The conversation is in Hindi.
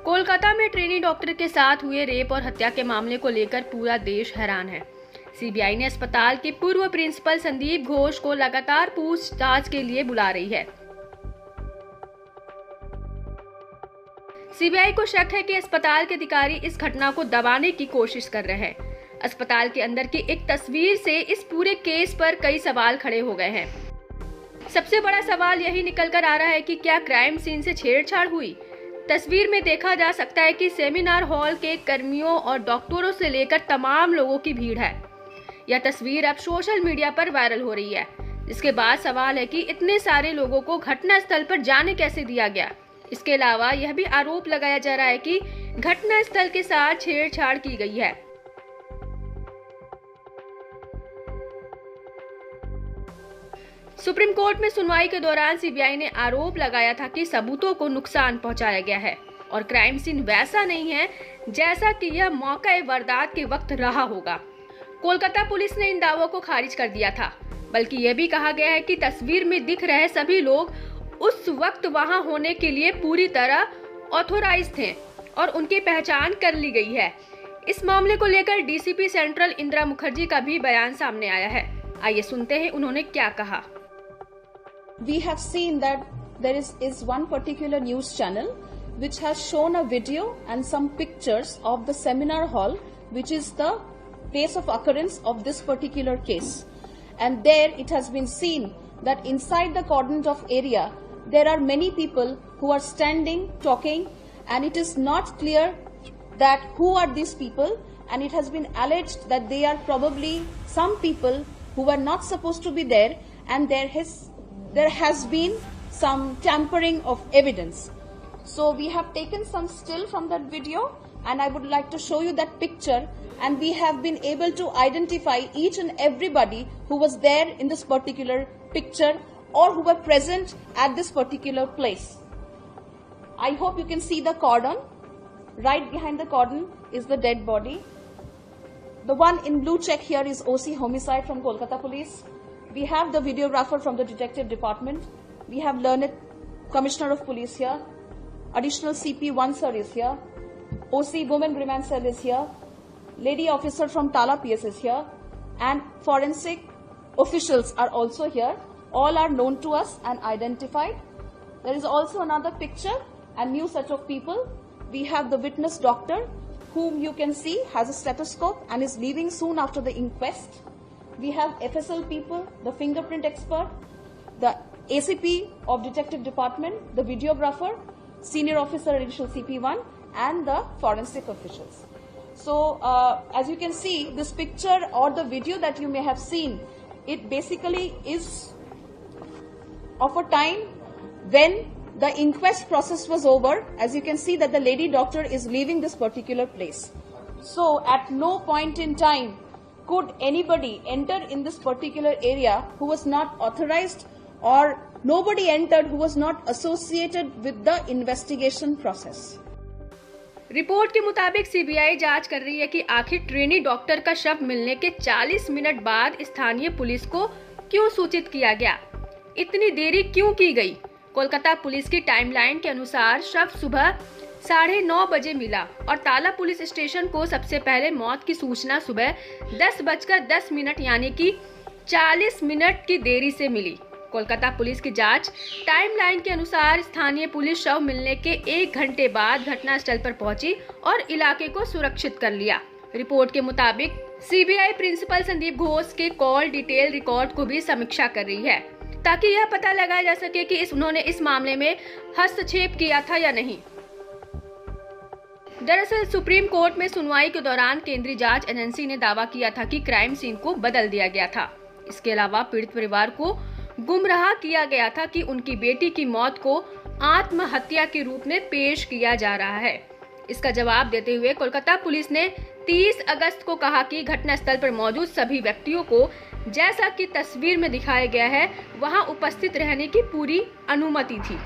कोलकाता में ट्रेनी डॉक्टर के साथ हुए रेप और हत्या के मामले को लेकर पूरा देश हैरान है। सीबीआई ने अस्पताल के पूर्व प्रिंसिपल संदीप घोष को लगातार पूछताछ के लिए बुला रही है। सीबीआई को शक है कि अस्पताल के अधिकारी इस घटना को दबाने की कोशिश कर रहे हैं। अस्पताल के अंदर की एक तस्वीर से इस पूरे केस पर कई सवाल खड़े हो गए हैं। सबसे बड़ा सवाल यही निकल कर आ रहा है कि क्या क्राइम सीन से छेड़छाड़ हुई। तस्वीर में देखा जा सकता है कि सेमिनार हॉल के कर्मियों और डॉक्टरों से लेकर तमाम लोगों की भीड़ है। यह तस्वीर अब सोशल मीडिया पर वायरल हो रही है। इसके बाद सवाल है कि इतने सारे लोगों को घटना स्थल पर जाने कैसे दिया गया। इसके अलावा यह भी आरोप लगाया जा रहा है कि घटना स्थल के साथ छेड़छाड़ की गई है। सुप्रीम कोर्ट में सुनवाई के दौरान सीबीआई ने आरोप लगाया था कि सबूतों को नुकसान पहुंचाया गया है और क्राइम सीन वैसा नहीं है जैसा कि यह मौका वारदात के वक्त रहा होगा। कोलकाता पुलिस ने इन दावों को खारिज कर दिया था, बल्कि यह भी कहा गया है कि तस्वीर में दिख रहे सभी लोग उस वक्त वहां होने के लिए पूरी तरह ऑथोराइज थे और उनकी पहचान कर ली गई है। इस मामले को लेकर डीसीपी सेंट्रल इंदिरा मुखर्जी का भी बयान सामने आया है। आइए सुनते हैं उन्होंने क्या कहा। We have seen that there is one particular news channel which has shown a video and some pictures of the seminar hall, which is the place of occurrence of this particular case. And there it has been seen that inside the cordoned off area, there are many people who are standing, talking, and it is not clear that who are these people, and it has been alleged that they are probably some people who were not supposed to be there, and there has been some tampering of evidence. So we have taken some still from that video and I would like to show you that picture, and we have been able to identify each and everybody who was there in this particular picture or who were present at this particular place. I hope you can see the cordon. Right behind the cordon is the dead body. The one in blue check here is OC Homicide from Kolkata Police. We have the videographer from the detective department. We have learned Commissioner of Police here. Additional CP1 sir is here. OC Women Remand Cell is here. Lady officer from Tala PS is here. And forensic officials are also here. All are known to us and identified. There is also another picture and new set of people. We have the witness doctor, whom you can see has a stethoscope and is leaving soon after the inquest. We have FSL people, the fingerprint expert, the ACP of Detective Department, the videographer, Senior Officer Additional CP1, and the forensic officials. So, as you can see, this picture or the video that you may have seen, it basically is of a time when the inquest process was over. As you can see that the lady doctor is leaving this particular place. So, at no point in time could anybody enter in this particular area who was not authorized, or nobody entered who was not associated with the investigation process. Report के मुताबिक सीबीआई जांच कर रही है कि आखिर ट्रेनी डॉक्टर का शव मिलने के 40 मिनट बाद स्थानीय पुलिस को क्यों सूचित किया गया, इतनी देरी क्यों की गई। कोलकाता पुलिस की टाइमलाइन के अनुसार शव सुबह 9:30 बजे मिला और ताला पुलिस स्टेशन को सबसे पहले मौत की सूचना सुबह 10:10 यानी कि 40 मिनट की देरी से मिली। कोलकाता पुलिस की जांच टाइमलाइन के अनुसार स्थानीय पुलिस शव मिलने के 1 घंटे बाद घटनास्थल पर पहुंची और इलाके को सुरक्षित कर लिया। रिपोर्ट के मुताबिक सीबीआई प्रिंसिपल संदीप घोष के कॉल डिटेल रिकॉर्ड को भी समीक्षा कर रही है, ताकि यह पता लगाया जा सके कि उन्होंने इस मामले में हस्तक्षेप किया था या नहीं। दरअसल सुप्रीम कोर्ट में सुनवाई के दौरान केंद्रीय जांच एजेंसी ने दावा किया था कि क्राइम सीन को बदल दिया गया था। इसके अलावा पीड़ित परिवार को गुमराह किया गया था कि उनकी बेटी की मौत को आत्महत्या के रूप में पेश किया जा रहा है। इसका जवाब देते हुए कोलकाता पुलिस ने 30 अगस्त को कहा कि घटनास्थल पर मौजूद सभी व्यक्तियों को जैसा कि तस्वीर में दिखाया गया है वहां उपस्थित रहने की पूरी अनुमति थी।